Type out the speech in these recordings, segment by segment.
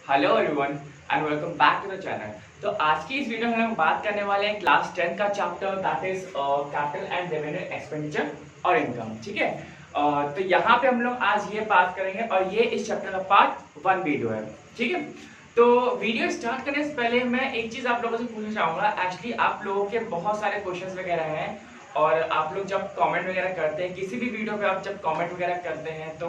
Hello everyone and welcome back to the channel. तो आज की इस वीडियो में हम लोग बात करने वाले हैं क्लास 10 का chapter that is capital and revenue expenditure और इनकम। ठीक है। तो यहाँ पे हम लोग आज ये बात करेंगे और ये इस चैप्टर का पार्ट 1 वीडियो है। ठीक है। तो वीडियो स्टार्ट करने से पहले मैं एक चीज आप लोगों से पूछना चाहूंगा। एक्चुअली आप लोगों के बहुत सारे क्वेश्चंस वगैरह हैं और आप लोग जब कमेंट वगैरह करते हैं किसी भी वीडियो पे, आप जब कमेंट वगैरह करते हैं तो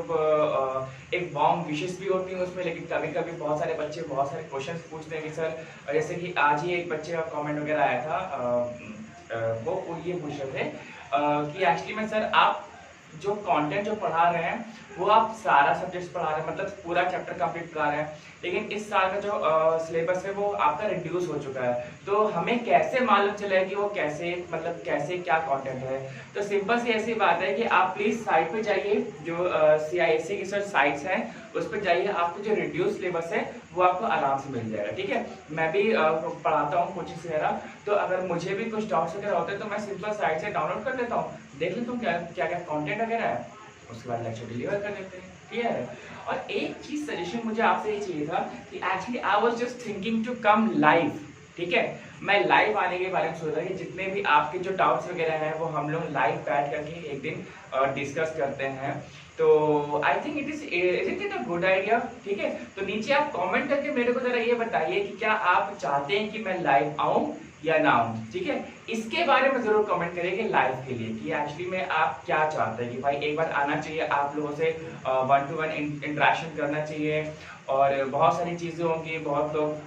एक वार्म विशेष भी होती है उसमें, लेकिन कभी कभी बहुत सारे बच्चे बहुत सारे क्वेश्चंस पूछते हैं कि सर, जैसे कि आज ही एक बच्चे का कमेंट वगैरह आया था, वो ये पूछ रहे थे कि एक्चुअली में सर आप जो कंटेंट जो पढ़ा रहे हैं वो आप सारा सब्जेक्ट पढ़ा रहे हैं, मतलब पूरा चैप्टर कंप्लीट करा रहे हैं, लेकिन इस साल का जो सिलेबस है वो आपका रिड्यूस हो चुका है। तो हमें कैसे मालूम चलेगा कि वो कैसे, मतलब कैसे क्या कंटेंट है। तो सिंपल सी ऐसी बात है कि आप प्लीज साइट पे जाइए, जो CISA की सर साइट्स हैं उस पर जाइए, आपको जो रिड्यूस सिलेबस है वो आपको आराम से मिल जाएगा। ठीक है। मैं भी पढ़ाता हूँ कोचिंग वगैरह, तो अगर मुझे भी कुछ डाउट्स वगैरह होते हैं तो मैं सिंपल साइट से डाउनलोड कर लेता हूँ, देख लेता हूँ क्या क्या क्या कंटेंट वगैरह है, उसके बाद लेक्चर डिलीवर कर देते हैं। क्लियर है। और एक चीज सजेशन मुझे आपसे ये चाहिए था कि actually I was just thinking to come live. ठीक है। मैं लाइव आने के बारे में सोच रहा कि जितने भी आपके जो डाउट्स वगैरह हैं वो हम लोग लाइव बैठ करके एक दिन डिस्कस करते हैं। तो I think it is a good idea. ठीक है। तो नीचे आप कमेंट करके मेरे को जरा ये बताइए कि क्या आप चाहते हैं कि मैं लाइव आऊं या ना आऊं। ठीक है। इसके बारे में जरूर कमेंट करिए लाइव के लिए कि एक्चुअली में आप क्या चाहते हैं कि भाई एक बार आना चाहिए, आप लोगों से 1-to-1 इंटरेक्शन करना चाहिए और बहुत सारी चीजें होंगी, बहुत लोग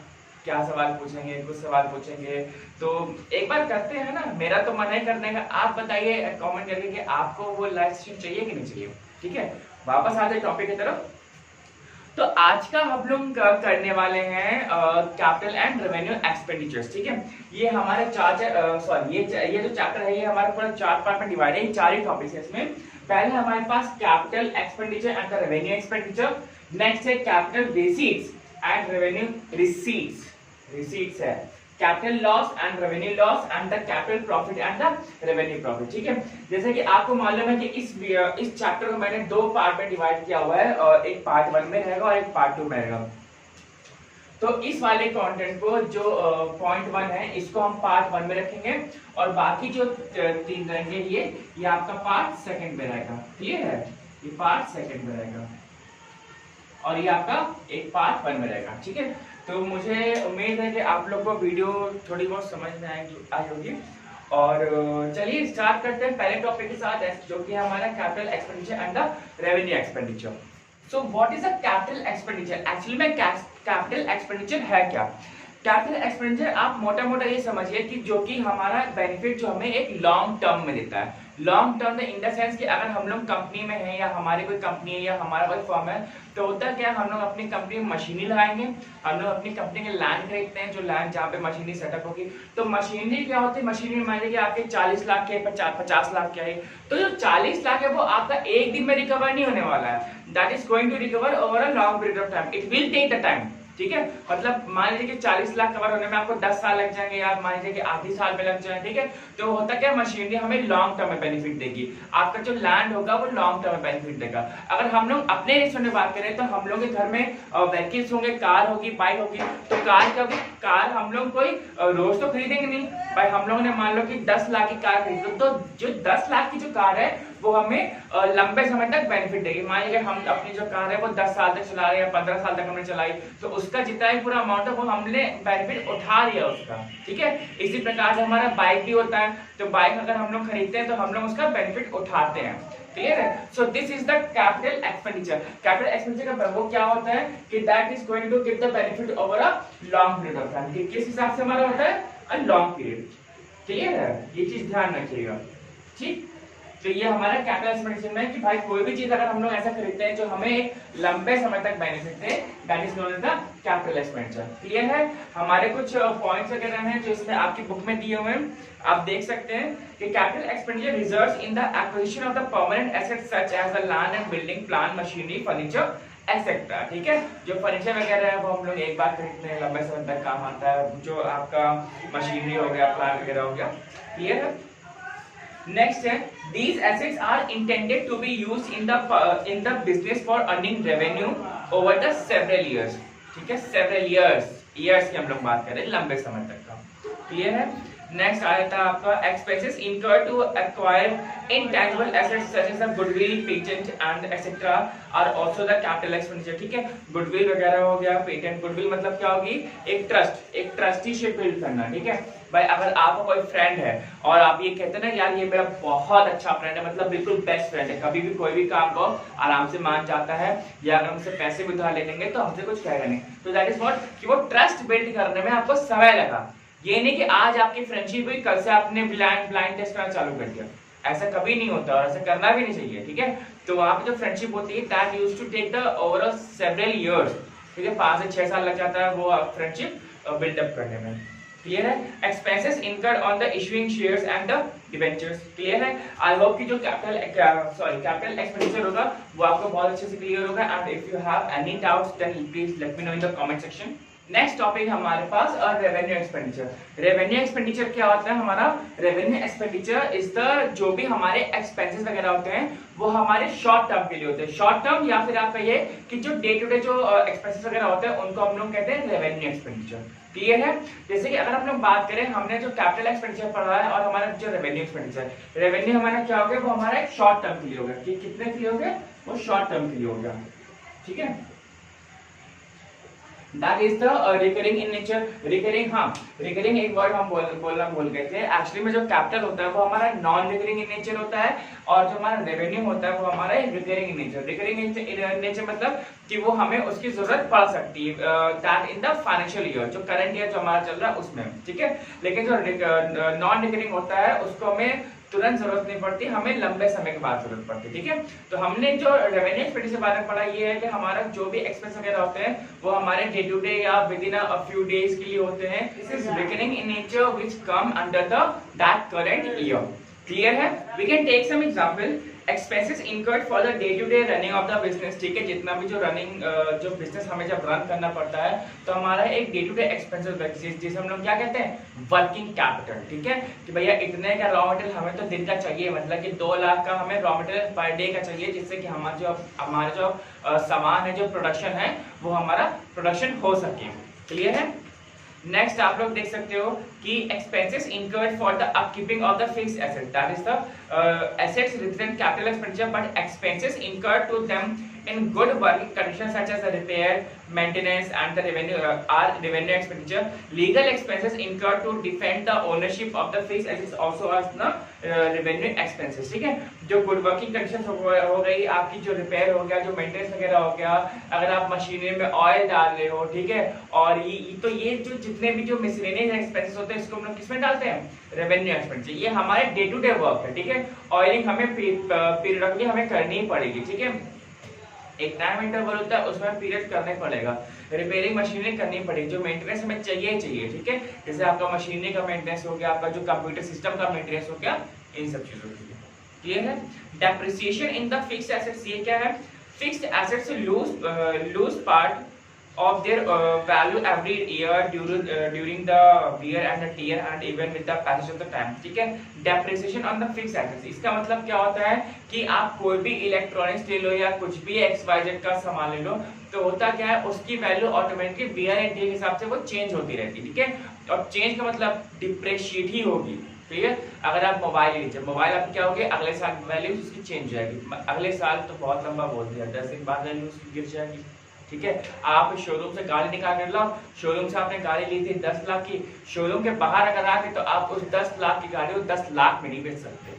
क्या सवाल पूछेंगे, कुछ सवाल पूछेंगे, तो एक बार करते हैं ना। मेरा तो मन है करने का, आप बताइए कमेंट करके कि आपको वो लाइव सेशन चाहिए कि नहीं चाहिए। ठीक है। वापस आ जाए टॉपिक की तरफ। तो आज का हम लोग करने वाले हैं कैपिटल एंड रेवेन्यू एक्सपेंडिचर्स। ठीक है। ये हमारे ये जो चैप्टर है ये हमारा पूरा 4 पार्ट में डिवाइड है, ये 4 ही टॉपिक्स है इसमें। पहले हमारे पास capital expenditure and the revenue expenditure, next है capital receipts and revenue receipts है, capital loss and revenue loss and the capital profit and the revenue profit. ठीक है। जैसे कि आपको मालूम है कि इस चैप्टर को मैंने 2 पार्ट में डिवाइड किया हुआ है, और एक पार्ट 1 में रहेगा और एक पार्ट 2 में रहेगा। तो इस वाले कंटेंट को जो पॉइंट 1 है इसको हम पार्ट 1 में रखेंगे और बाकी जो 3 रहेंगे ये आपका पार्ट 2 में रहेगा। क्लियर है। ये पार्ट 2 में रहेगा और ये आपका एक पार्ट 1 में रहेगा। ठीक है। तो मुझे उम्मीद है कि आप लोग को वीडियो थोड़ी बहुत समझ में आई होगी। और चलिए स्टार्ट करते हैं पहले टॉपिक के साथ, जो कि हमारा capital expenditure and the revenue expenditure. So what is a capital expenditure? Actually में कैपिटल एक्सपेंडिचर है क्या? कैपिटल एक्सपेंडिचर आप मोटा मोटा ये समझिए कि जो कि हमारा बेनिफिट जो हमें एक लॉन्ग टर्म में देता है। Long term in the sense कि अगर हम लोग कंपनी में हैं या हमारी कोई कंपनी है या हमारा कोई फर्म है, तो होता क्या, हम लोग अपनी कंपनी में मशीनरी लगाएंगे, हम लोग अपनी कंपनी के लैंड खरीदते हैं, जो लैंड जहाँ पे मशीनरी सेटअप होगी। तो मशीनरी क्या होती है, मशीनरी मान लीजिए आपके 40 लाख के 50 लाख के है, तो जो 40 लाख है वो आपका एक दिन में रिकवर नहीं होने वाला है। That is going to recover over a long period of time, it will take the time. ठीक है। मतलब मान लीजिए कि 40 लाख कवर होने में आपको 10 साल लग जाएंगे, या मान लीजिए कि आधी साल में लग जाए। ठीक है। तो होता क्या, मशीनरी हमें लॉन्ग टर्म में बेनिफिट देगी, आपका जो लैंड होगा वो लॉन्ग टर्म में बेनिफिट देगा। अगर हम लोग अपने रिश्तों में बात करें तो हम लोग के घर में व्हीकल्स होंगे, कार होगी, बाइक होगी। तो कार क्या होगी, कार हम लोग कोई रोज तो खरीदेंगे नहीं भाई। हम लोगों ने मान लो कि 10 लाख की कार खरीदी, तो जो 10 लाख की जो कार है वो हमें लंबे समय तक बेनिफिट देगी। मान लीजिए हम अपनी जो कार है वो 10 साल तक चला रहे हैं, 15 साल तक हमने चलाई, तो उसका जितना भी पूरा अमाउंट है वो हमने बेनिफिट उठा लिया उसका। ठीक है। इसी प्रकार से हमारा बाइक भी होता है, तो बाइक अगर हम लोग खरीदते हैं तो हम लोग उसका बेनिफिट उठाते हैं। क्लियर है। So this is the capital expenditure. Capital expenditure का वो क्या होता है कि that is going to give the benefit over a long period of time. किस हिसाब से हमारा होता है, अ लॉन्ग पीरियड। क्लियर है। ये चीज ध्यान रखिएगा। ठीक। तो ये हमारा कैपिटल एक्सपेंडिचर में कि भाई कोई भी चीज अगर हम लोग ऐसा खरीदते हैं जो हमें एक लंबे समय तक बेनिफिट दे, that is known as the capital expenditure. Clear है। हमारे कुछ पॉइंट्स वगैरह हैं जो इसमें आपकी बुक में दिए हुए हैं, आप देख सकते हैं कि capital expenditure results in the acquisition of the permanent assets such as the land and building, plant, machinery, furniture etcetera. ठीक है। जो फर्नीचर वगैरह है वो हम लोग एक बार खरीदते हैं, लंबे समय तक काम आता है। जो आपका मशीनरी हो गया, प्लांट वगैरह हो गया। क्लियर है। नेक्स्ट है, these assets are intended to be used in the business for earning revenue over the several years. ठीक है, सेवरल ईयर्स की हम लोग बात करें, लंबे समय तक का। क्लियर है। नेक्स्ट आया था आपका expenses incurred to acquire intangible assets such as goodwill, patent and etcetera are also the capital expenditure. ठीक है, गुडविल वगैरह हो गया, पेटेंट, गुडविल मतलब क्या होगी, एक ट्रस्टीशिप बिल्ड करना। ठीक है भाई, अगर आपका कोई फ्रेंड है और आप ये कहते हैं ना यार ये मेरा बहुत अच्छा फ्रेंड है, मतलब बिल्कुल बेस्ट फ्रेंड है, कभी भी कोई भी काम को आराम से मान जाता है, या अगर हमसे पैसे भी उधार ले लेंगे तो हमसे कुछ कहेगा नहीं, तो दैट इज व्हाट कि वो ट्रस्ट बिल्ड करने में आपको समय लगा। ये नहीं कि आज आपकी फ्रेंडशिप हुई कल से आपने ब्लाइंड टेस्ट करना चालू कर दिया, ऐसा कभी नहीं होता और ऐसा करना भी नहीं चाहिए। ठीक है, तो वहां पे जो फ्रेंडशिप होती है that used to take the overall several years. ठीक है, 5 से 6 साल लग जाता है वो फ्रेंडशिप बिल्डअप करने में। क्लियर है। Expenses incurred on the issuing shares and the debentures. Clear है। आई होप कि जो कैपिटल एक्सपेंडिचर होगा वो आपको बहुत अच्छे से क्लियर होगा, and if you have any doubts then please let me know in the comment section. Next topic हमारे पास रेवेन्यू एक्सपेंडिचर। रेवेन्यू एक्सपेंडिचर क्या होता है हमारा? रेवेन्यू एक्सपेंडिचर इज द जो भी हमारे एक्सपेंसेस वगैरह होते हैं वो हमारे शॉर्ट टर्म के लिए होते हैं। शॉर्ट टर्म या फिर आप कहिए कि जो डे टू डे जो एक्सपेंसेस वगैरह होते हैं उनको हम लोग कहते हैं रेवेन्यू एक्सपेंडिचर। क्लियर है। जैसे कि अगर हम लोग बात करें, हमने जो कैपिटल एक्सपेंडिचर पढ़ा है और हमारा जो रेवेन्यू एक्सपेंडिचर, रेवेन्यू हमारा क्या हो गया, वो हमारा एक शॉर्ट टर्म के लिए हो गया। कि कितने के लिए हो गया? वो शॉर्ट टर्म के लिए हो गया। ठीक है, That is the recurring in nature. Recurring, हाँ, recurring एक वर्ड हम बोलना भूल गए थे। एक्चुअली में जो कैपिटल होता है वो हमारा नॉन रिकरिंग इन नेचर होता है, और जो हमारा रेवेन्यू होता है वो हमारा recurring in nature. Recurring in nature मतलब कि वो हमें उसकी जरूरत पड़ सकती है that in the financial year, जो करंट ईयर जो हमारा चल रहा है उसमें। ठीक है, लेकिन जो नॉन रिकरिंग होता है उसको हमें तुरंत जरूरत नहीं पड़ती, हमें लंबे समय के बाद जरूरत पड़ती है। ठीक है, तो हमने जो रेवेन्यू एक्सपेंडिचर के बारे में पढ़ा ये है कि हमारा जो भी एक्सपेंस वगैरह होते हैं वो हमारे डे टू डे या within a few days के लिए होते हैं। This is recurring in nature which come under the that current year. Clear है। We can take some example. Expenses incurred for the day to day running of the business. ठीक है, जितना भी जो रनिंग जो बिजनेस हमें जब run करना पड़ता है तो हमारा एक डे टू डे एक्सपेंसेस जिसे हम लोग क्या कहते हैं, वर्किंग कैपिटल। ठीक है, कि भैया इतने का रॉ मटेरियल हमें तो दिन का चाहिए, मतलब कि 2 लाख का हमें रॉ मटेरियल पर डे का चाहिए, जिससे कि हमारा जो सामान है, जो प्रोडक्शन है वो हमारा प्रोडक्शन हो सके। क्लियर है। नेक्स्ट आप लोग देख सकते हो कि expenses incurred for the upkeeping of the fixed asset, that is the assets represent capital expenditure, but expenses incurred to them in good working conditions such as the repair, maintenance and the revenue are revenue expenditure. Legal expenses incurred to defend the ownership of the fixed assets also as the revenue expenses. ठीक है, जो good working conditions हो गई, आपकी जो repair हो गया, जो मेंटेनेंस वगैरह हो गया, अगर आप मशीनरी में ऑयल डाल रहे हो, ठीक है, और ये जो जितने भी जो मिसलेनियस एक्सपेंसेस होते हैं इसको हम लोग किसमें डालते हैं? Revenue expenditure. ये हमारे डे टू डे वर्क है। ठीक है, ऑयलिंग हमें पीरियडली हमें करनी ही पड़ेगी। ठीक है, एक टाइम इंटरवल होता है उसमें पीरियड करने पड़ेगा, रिपेयरिंग मशीनरी करनी पड़ेगी, जो मेंटेनेंस हमें चाहिए। ठीक है, जैसे आपका मशीनरी का मेंटेनेंस हो गया, आपका जो कंप्यूटर सिस्टम का मेंटेनेंस हो गया, इन सब चीजों के लिए। क्लियर है। Depreciation in the fixed assets, ये क्या है? Fixed assets lose part of their value every year during the wear and the tear and even with the passage of the time. ठीक है, depreciation on the fixed assets, इसका मतलब क्या होता है कि आप कोई भी इलेक्ट्रॉनिक्स ले लो या कुछ भी XYZ का सामान ले लो, तो होता क्या है उसकी value automatically wear and tear के हिसाब से वो चेंज होती रहती है। ठीक है, और चेंज का मतलब डिप्रेशिएट ही होगी। ठीक है, अगर आप मोबाइल लीजिए, मोबाइल आप क्या होगी, अगले साल वैल्यू उसकी चेंज हो जाएगी, अगले साल तो बहुत लंबा बोल दिया, 10 दिन बाद वैल्यू उसकी गिर जाएगी। ठीक है, आप शोरूम से गाड़ी निकाल कर लाओ, शोरूम से आपने गाड़ी ली थी 10 लाख की, शोरूम के बाहर अगर आके तो आप उस 10 लाख की गाड़ी को 10 लाख में नहीं बेच सकते।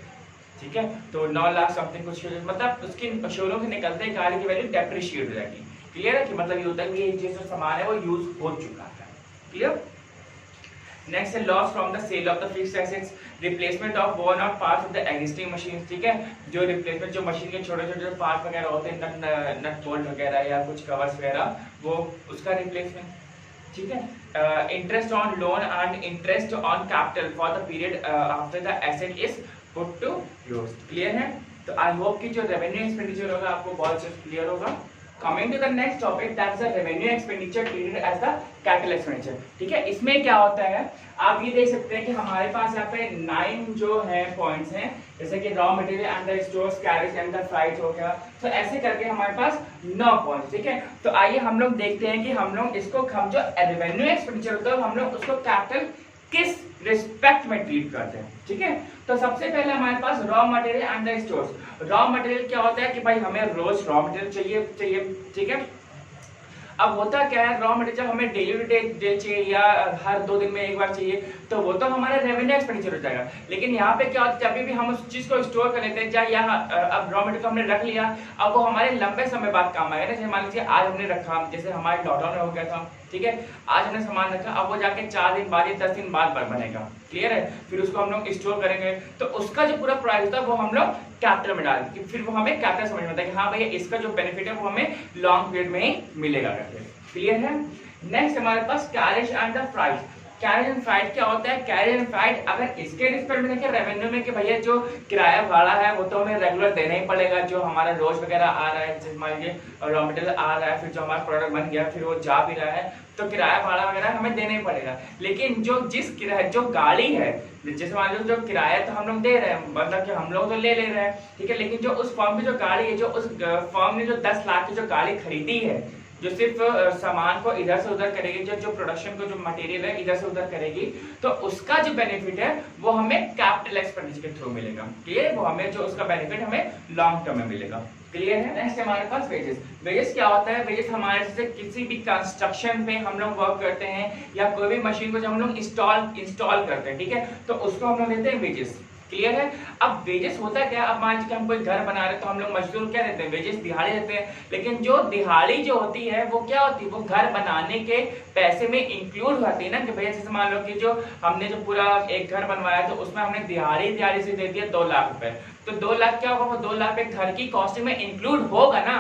ठीक है, तो 9 लाख समथिंग कुछ, मतलब उसकी शोरूम से निकलते ही गाड़ी की वैल्यू डेप्रिशिएट हो जाएगी। क्लियर है, कि मतलब ये होता है कि ये जो सामान है वो यूज हो चुका है। क्लियर। नेक्स्ट है loss from the sale of the fixed assets, replacement of worn out parts of the existing machines. ठीक है, जो रिप्लेसमेंट जो मशीन के छोटे छोटे पार्ट वगैरह होते हैं, नट बोल्ट वगैरह या कुछ कवर्स वगैरह, वो उसका रिप्लेसमेंट। ठीक है, interest on loan and interest on capital for the period after the asset is put to use. Clear है। तो आई होप कि जो रेवेन्यू एक्सपेंडिचर होगा आपको बहुत अच्छे से क्लियर होगा। Coming to the next topic, that is the revenue expenditure treated as the capital expenditure. ठीक है, इसमें क्या होता है, आप ये देख सकते हैं कि हमारे पास यहाँ पे 9 जो है पॉइंट्स हैं, जैसे कि raw material and the stores, carriage and the freight हो गया, तो ऐसे करके हमारे पास 9 पॉइंट्स। ठीक है, तो आइए हम लोग देखते हैं कि हम लोग इसको, हम जो रेवेन्यू एक्सपेंडिचर होता है हम लोग उसको कैपिटल किस रिस्पेक्ट में ट्रीट करते हैं। ठीक है, तो सबसे पहले हमारे पास raw material and the stores. Raw material क्या होता है कि भाई हमें रोज रॉ मटेरियल चाहिए। ठीक है, अब होता क्या है, रॉ मटेरियल जब हमें डेली चाहिए या हर 2 दिन में एक बार चाहिए, तो वो तो हमारा रेवेन्यू एक्सपेंडिचर हो जाएगा। लेकिन यहाँ पे क्या होता है, जब भी हम उस चीज को स्टोर कर लेते हैं, या अब रॉ मटेरियल को हमने रख लिया, अब वो हमारे लंबे समय बाद काम आएगा। जैसे मान लीजिए आज हमने रखा, जैसे हमारे लॉकडाउन हो गया था, ठीक है, आज हमने सामान रखा, अब वो जाके 4 दिन बाद या 10 दिन बाद बनेगा, क्लियर है, फिर उसको हम लोग स्टोर करेंगे, तो उसका जो पूरा प्राइस होता है वो हम लोग कैपिटल में डाल देंगे, फिर वो हमें कैपिटल समझ में आता है कि हाँ भैया इसका जो बेनिफिट है वो हमें लॉन्ग पीरियड में ही मिलेगा करके, क्लियर है। नेक्स्ट हमारे पास carriage and the freight. Carriage and freight क्या होता है, कैरेज एंड फ्राइट अगर इसके रिस्पेक्ट में देखें रेवेन्यू में, कि भैया जो किराया भाड़ा है वो तो हमें रेगुलर देना ही पड़ेगा, जो हमारा रोज वगैरह आ रहा है, जैसे मान लीजिए रॉ मटेरियल आ रहा है, फिर जो हमारा प्रोडक्ट बन गया फिर वो जा भी रहा है, तो किराया भाड़ा वगैरह हमें देना ही पड़ेगा। लेकिन जो गाड़ी है, जैसे मान लो जो किराया तो हम लोग दे रहे हैं, मतलब कि हम लोग तो ले रहे हैं, ठीक है, लेकिन जो उस फर्म की जो गाड़ी है, जो उस फर्म ने जो 10 लाख की जो गाड़ी खरीदी है, जो सिर्फ सामान को इधर से उधर करेगी, जो प्रोडक्शन को जो मटेरियल है इधर से उधर करेगी, तो उसका जो बेनिफिट है वो हमें कैपिटल एक्सपेंडिचर के थ्रू मिलेगा, क्लियर, वो हमें जो उसका बेनिफिट हमें लॉन्ग टर्म में मिलेगा, क्लियर है। नेक्स्ट हमारे पास वेजेस। वेजेस क्या होता है, वेजेस हमारे जैसे किसी भी कंस्ट्रक्शन में हम लोग वर्क करते हैं या कोई भी मशीन को जब हम लोग इंस्टॉल करते हैं, ठीक है, तो उसको हम लोग देते हैं वेजेस, क्लियर है। अब वेजेस होता क्या है, अब मान लीजिए हम कोई घर बना रहे हैं तो हम लोग मजदूर क्या देते हैं, वेजेस दिहाड़ी देते हैं, लेकिन जो दिहाड़ी जो होती है वो क्या होती है, वो घर बनाने के पैसे में इंक्लूड होती है ना, कि भैया जैसे मान लो कि जो हमने जो पूरा एक घर बनवाया तो उसमें हमने दिहाड़ी से दे दिया 2 लाख रुपए, तो 2 लाख क्या होगा, वो 2 लाख एक घर की कॉस्ट में इंक्लूड होगा ना,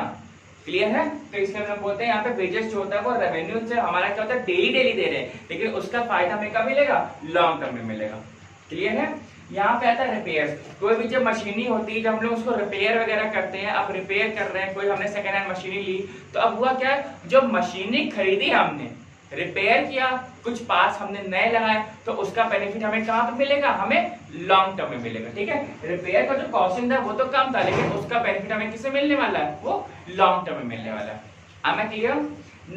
क्लियर है। तो इसलिए हम बोलते हैं यहाँ पे वेजेस जो होता है वो रेवेन्यू से हमारा क्या होता है, डेली दे रहे हैं, लेकिन उसका फायदा हमें कब मिलेगा, लॉन्ग टर्म में मिलेगा, क्लियर है। यहाँ पे आता है रिपेयर। कोई भी जब मशीनरी होती है, जब हम लोग उसको रिपेयर वगैरह करते हैं, अब रिपेयर कर रहे हैं, कोई हमने सेकेंड हैंड मशीनरी ली, तो अब हुआ क्या है, जो मशीनरी खरीदी हमने, रिपेयर किया, कुछ पार्ट्स हमने नए लगाए, तो उसका बेनिफिट हमें कहाँ पे मिलेगा, हमें लॉन्ग टर्म में मिलेगा, ठीक है। रिपेयर का जो कॉस्टिंग था वो तो कम था, लेकिन उसका बेनिफिट हमें किससे मिलने वाला है, वो लॉन्ग टर्म में मिलने वाला है। am I clear?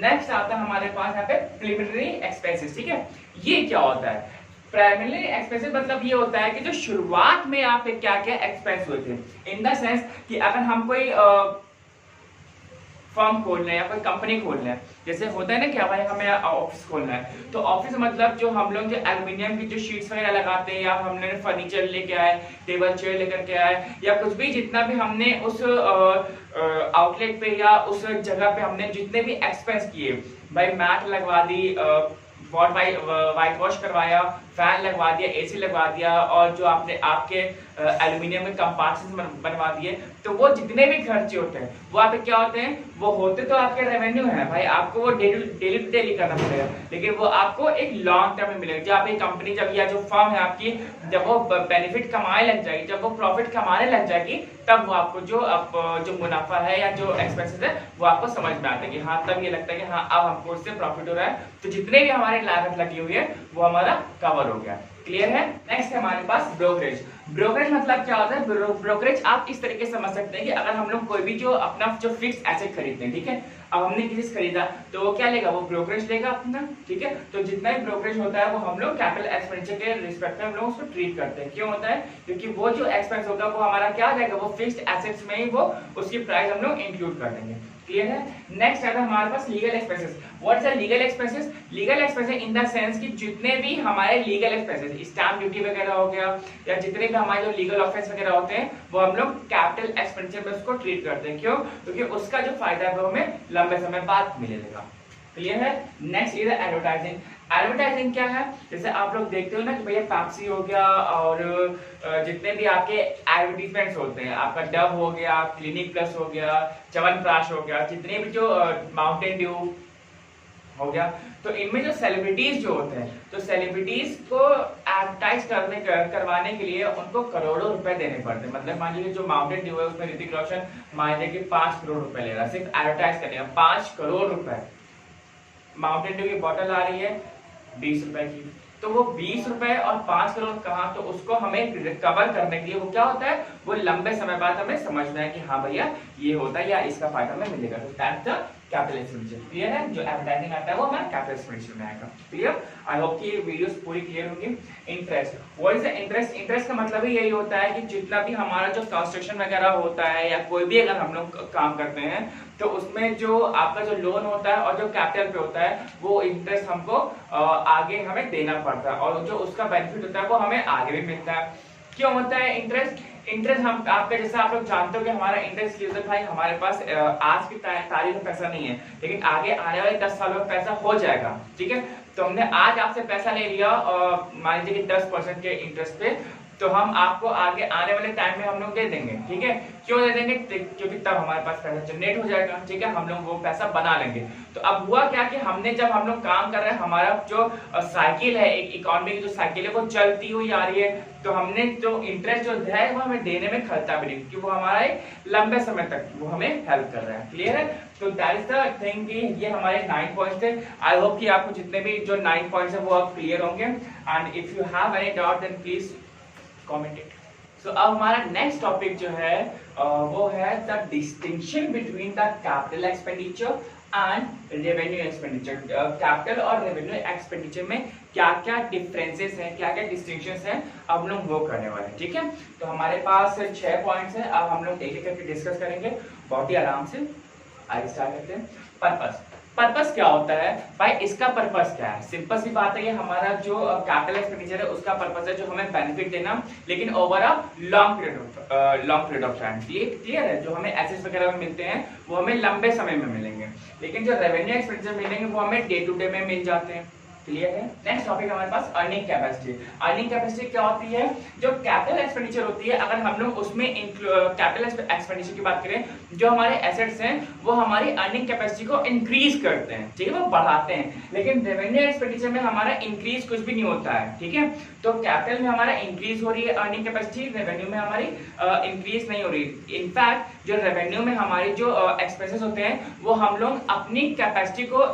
नेक्स्ट आता है हमारे पास यहाँ पे प्रिलिमिनरी एक्सपेंसेस, ठीक है। ये क्या होता है, प्राइमरी एक्सपेंसेस मतलब ये होता है कि जो शुरुआत में आपके क्या क्या एक्सपेंस हुए थे, इन द सेंस कि अगर हम कोई फर्म खोल रहे हैं या कोई कंपनी खोल रहे हैं, जैसे होता है ना कि भाई हमें ऑफिस खोलना है, तो ऑफिस मतलब जो हम लोग जो एल्युमिनियम की जो शीट्स वगैरह लगाते हैं, या हमने फर्नीचर लेके आए, टेबल चेयर लेकर के आए, या कुछ भी जितना भी हमने उस आउटलेट पे या उस जगह पे हमने जितने भी एक्सपेंस किए, भाई मैट लगवा दी, वाइट वॉश करवाया, फैन लगवा दिया, एसी लगवा दिया, और जो आपने आपके एल्युमिनियम के कंपार्टमेंट्स बनवा दिए, तो वो जितने भी खर्चे होते हैं वो आपके क्या होते हैं, वो होते तो आपके रेवेन्यू है भाई, आपको वो डेली करना पड़ेगा, लेकिन वो आपको एक लॉन्ग टर्म में मिलेगा। जब आपकी कंपनी जब या जो फर्म है आपकी, जब वो बेनिफिट कमाने लग जाएगी, जब वो प्रॉफिट कमाने लग जाएगी, तब वो आपको जो मुनाफा है या जो एक्सपेंसेस है वो आपको समझ में आता है कि हाँ, तब ये लगता है कि हाँ अब हमको इससे प्रॉफिट हो रहा है, तो जितने भी हमारी लागत लगी हुई है वो हमारा कवर हो गया, क्लियर है। नेक्स्ट है हमारे पास ब्रोकरेज। ब्रोकरेज मतलब क्या होता है, ब्रोकरेज आप इस तरीके से समझ सकते हैं कि अगर हम लोग कोई भी जो अपना जो फिक्स एसेट खरीदते हैं, ठीक है, अब हमने किसी से खरीदा तो वो क्या लेगा, वो ब्रोकरेज लेगा अपना, ठीक है। तो जितना भी ब्रोकरेज होता है वो हम लोग कैपिटल एक्सपेंडिचर के रिस्पेक्ट में हम लोग उसको ट्रीट करते हैं। क्यों होता है, क्योंकि वो जो एक्सपेंस होगा वो हमारा क्या आ जाएगा, वो फिक्स्ड एसेट्स में ही वो उसकी प्राइस हम लोग इंक्लूड कर देंगे, क्लियर है। नेक्स्ट है हमारे पास legal expenses. What's are legal expenses? Legal expenses in the sense कि जितने भी हमारे लीगल एक्सपेंसेस, स्टैम्प ड्यूटी वगैरह हो गया, या जितने भी हमारे जो लीगल ऑफेंस वगैरह होते हैं, वो हम लोग कैपिटल एक्सपेंडिचर में उसको ट्रीट करते हैं। क्यों? क्योंकि उसका जो फायदा है वो हमें लंबे समय बाद मिलेगा, क्लियर है। Next is advertising. एडवर्टाइजिंग क्या है, जैसे आप लोग देखते हो ना कि भैया पेप्सी हो गया, और जितने भी आपके एडवर्टीजमेंट्स होते हैं, आपका डव हो गया, क्लिनिक प्लस हो गया, च्यवनप्राश हो गया, जितने भी जो माउंटेन ड्यू हो गया, तो इनमें जो सेलिब्रिटीज जो होते हैं, तो सेलिब्रिटीज को एडवर्टाइज करवाने के लिए उनको करोड़ों रुपए देने पड़ते हैं। मतलब मान लीजिए जो माउंटेन ड्यू है उसमें ऋतिक रोशन मान लीजिए कि 5 करोड़ रुपए ले रहा है सिर्फ एडवर्टाइज करने का। 5 करोड़ रुपए। माउंटेन ड्यू की बोतल आ रही है 20 रुपए की, तो वो 20 रुपए और 5 करोड़ कहाँ, तो उसको हमें रिकवर करने के लिए वो क्या होता है, वो लंबे समय बाद हमें समझना है कि हाँ भैया ये होता है या इसका फायदा हमें मिलेगा। तो that's the capital expenditure. Clear है? जो एडवर्टाइजिंग आता है वो हमारा कैपिटल एक्सपेंडिचर में आएगा। क्लियर? आई होप कि ये वीडियोस पूरी क्लियर होंगी। Interest, what is the interest? Interest का मतलब ही यही होता है कि जितना भी हमारा जो कंस्ट्रक्शन वगैरह होता है या कोई भी अगर हम लोग काम करते हैं तो उसमें जो आपका जो लोन होता है और जो कैपिटल पे होता है वो इंटरेस्ट हमको आगे हमें देना पड़ता है और जो उसका बेनिफिट होता है वो हमें आगे भी मिलता है। क्यों होता है इंटरेस्ट? इंटरेस्ट हम आपके जैसा आप लोग जानते हो कि हमारा इंटरेस्ट की भाई हमारे पास आज की तारीख में पैसा नहीं है, लेकिन आगे आने वाले 10 सालों में पैसा हो जाएगा। ठीक है, तो हमने आज आपसे पैसा ले लिया और मान लीजिए कि 10% के इंटरेस्ट पे, तो हम आपको आगे आने वाले टाइम में हम लोग दे देंगे। ठीक है, क्यों दे देंगे? क्योंकि तब हमारे पास पैसा जनरेट हो जाएगा। ठीक है, हम लोग वो पैसा बना लेंगे। तो अब हुआ क्या कि हमने जब हम लोग काम कर रहे हैं, हमारा जो साइकिल है, एक इकोनॉमी की जो साइकिल है वो चलती हुई आ रही है, तो हमने जो इंटरेस्ट जो है वो हमें देने में खर्चा भी नहीं, क्योंकि वो हमारा एक लंबे समय तक वो हमें हेल्प कर रहा है। क्लियर है? तो दैट इज द थिंग कि ये हमारे 9 पॉइंट्स थे। आई होप कि आपको जितने भी जो 9 पॉइंट्स है वो आप क्लियर होंगे। And if you have any doubt then please comment it. So अब हमारा नेक्स्ट टॉपिक जो है वो है the distinction between the capital expenditure and revenue expenditure. Capital और रेवेन्यू एक्सपेंडिचर में क्या क्या डिफरेंसेस हैं, क्या क्या डिस्टिंक्शंस हैं, अब हम लोग वो करने वाले हैं। ठीक है, तो हमारे पास 6 पॉइंट्स हैं। अब हम लोग एक एक करके डिस्कस करेंगे बहुत ही आराम से। आइए स्टार्ट करते हैं। पर्पस, पर्पस क्या होता है भाई? इसका पर्पस क्या है? सिंपल सी बात है, ये हमारा जो कैपिटल एक्सपेंडिचर है उसका पर्पस है जो हमें बेनिफिट देना, लेकिन over a long period of time. Clear है? जो हमें एसेट्स वगैरह में मिलते हैं वो हमें लंबे समय में मिलेंगे, लेकिन जो रेवेन्यू एक्सपेंडिचर मिलेंगे वो हमें डे टू डे में मिल जाते हैं। क्लियर है? नेक्स्ट टॉपिक हमारे पास अर्निंग कैपेसिटी। अर्निंग कैपेसिटी क्या होती है? जो कैपिटल एक्सपेंडिचर होती है, अगर हम लोग उसमें कैपिटल एक्सपेंडिचर की बात करें, जो हमारे एसेट्स हैं वो हमारी अर्निंग कैपेसिटी को इंक्रीज करते हैं। ठीक है, वो बढ़ाते हैं, लेकिन रेवेन्यू एक्सपेंडिचर में हमारा इंक्रीज कुछ भी नहीं होता है। ठीक है, तो कैपिटल में हमारा इंक्रीज हो रही है अर्निंग कैपेसिटी, रेवेन्यू में हमारी इंक्रीज नहीं हो रही। इनफैक्ट जो रेवेन्यू में हमारी जो एक्सपेंसेस होते हैं वो हम लोग अपनी कैपेसिटी को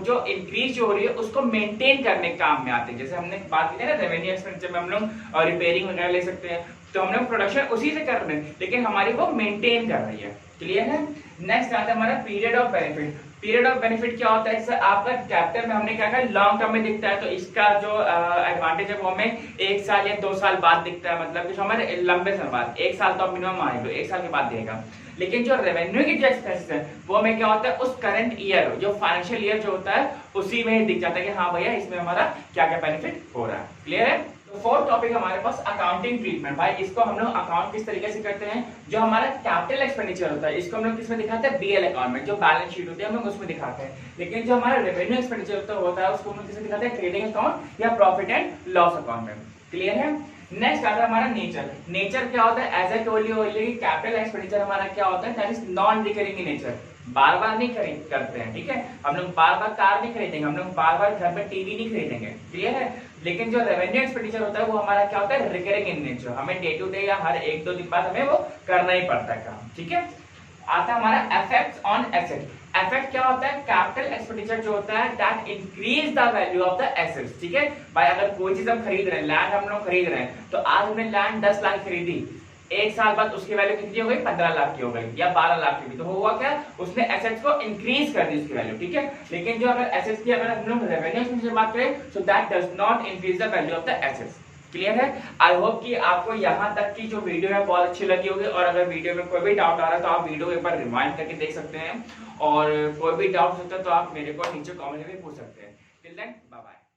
जो इंक्रीज हो रही है उसको मेंटेन करने काम में आते हैं। जैसे हमने बात की थी ना, रेवेन्यू एक्सपेंडिचर में हम लोग रिपेयरिंग वगैरह ले सकते हैं, तो हम लोग प्रोडक्शन उसी से कर रहे हैं, लेकिन हमारी वो मेंटेन कर रही है। क्लियर है? नेक्स्ट आता है हमारा period of benefit. Period of benefit क्या होता है? जैसे आपका कैपिटल में हमने क्या कहा लॉन्ग टर्म में दिखता है, तो इसका जो एडवांटेज है वो हमें 1 साल या 2 साल बाद दिखता है। मतलब कि हमारे लंबे समय बाद, 1 साल तो मिनिमम मान लो 1 साल के बाद देगा। लेकिन जो रेवेन्यू की जो एक्सपेंसेस है वो हमें क्या होता है उस करंट ईयर, जो फाइनेंशियल ईयर जो होता है उसी में दिख जाता है कि हाँ भैया इसमें हमारा क्या क्या बेनिफिट हो रहा है। क्लियर है? तो फोर्थ टॉपिक हमारे पास अकाउंटिंग ट्रीटमेंट। भाई इसको हम लोग अकाउंट किस तरीके से करते हैं? जो हमारा कैपिटल एक्सपेंडिचर होता है इसको हम लोग किसमें दिखाते हैं? बीएल अकाउंट में, जो बैलेंस शीट होती है हम लोग उसमें दिखाते हैं। लेकिन जो हमारा रेवेन्यू एक्सपेंडिचर होता है उसको हम लोग किसमें दिखाते हैं? ट्रेडिंग अकाउंट या प्रॉफिट एंड लॉस अकाउंट में। क्लियर है? नेक्स्ट आता है हमारा नेचर। नेचर क्या होता है? एज ए कैपिटल एक्सपेंडिचर हमारा क्या होता है? That is non recurring in nature. बार बार नहीं खरीद करते हैं। ठीक है, हम लोग बार बार कार नहीं खरीदेंगे, हम लोग बार बार घर में टीवी नहीं खरीदेंगे। क्लियर है? लेकिन जो रेवेन्यू एक्सपेंडिचर होता है वो हमारा क्या होता है? Recurring in nature. हमें डे टू डे या हर 1-2 दिन बाद हमें वो करना ही पड़ता है काम। ठीक है, आता है हमारा इफेक्ट्स ऑन एसेट। इफेक्ट क्या होता है? कैपिटल एक्सपेंडिचर जो होता है that increase the value of the assets. ठीक है भाई, अगर कोई चीज हम खरीद रहे हैं, लैंड हम लोग खरीद रहे हैं, तो आज हमने लैंड 10 लाख खरीदी, 1 साल बाद उसकी वैल्यू कितनी हो गई? 15 लाख की हो गई या 12 लाख की। तो हुआ क्या? उसने एसेट्स को इंक्रीज कर दी उसकी वैल्यू। ठीक है, लेकिन जो अगर एसेट्स की अगर हम लोग रेवेन्यू एक्सपेंडिचर बात करें so that does not increase the value of the assets. Clear है? आई होप कि आपको यहाँ तक की जो वीडियो है बहुत अच्छी लगी होगी, और अगर वीडियो में कोई भी डाउट आ रहा है तो आप वीडियो एक बार रिवाइंड करके देख सकते हैं, और कोई भी डाउट होता है तो आप मेरे को नीचे कमेंट में पूछ सकते हैं। Till then bye bye.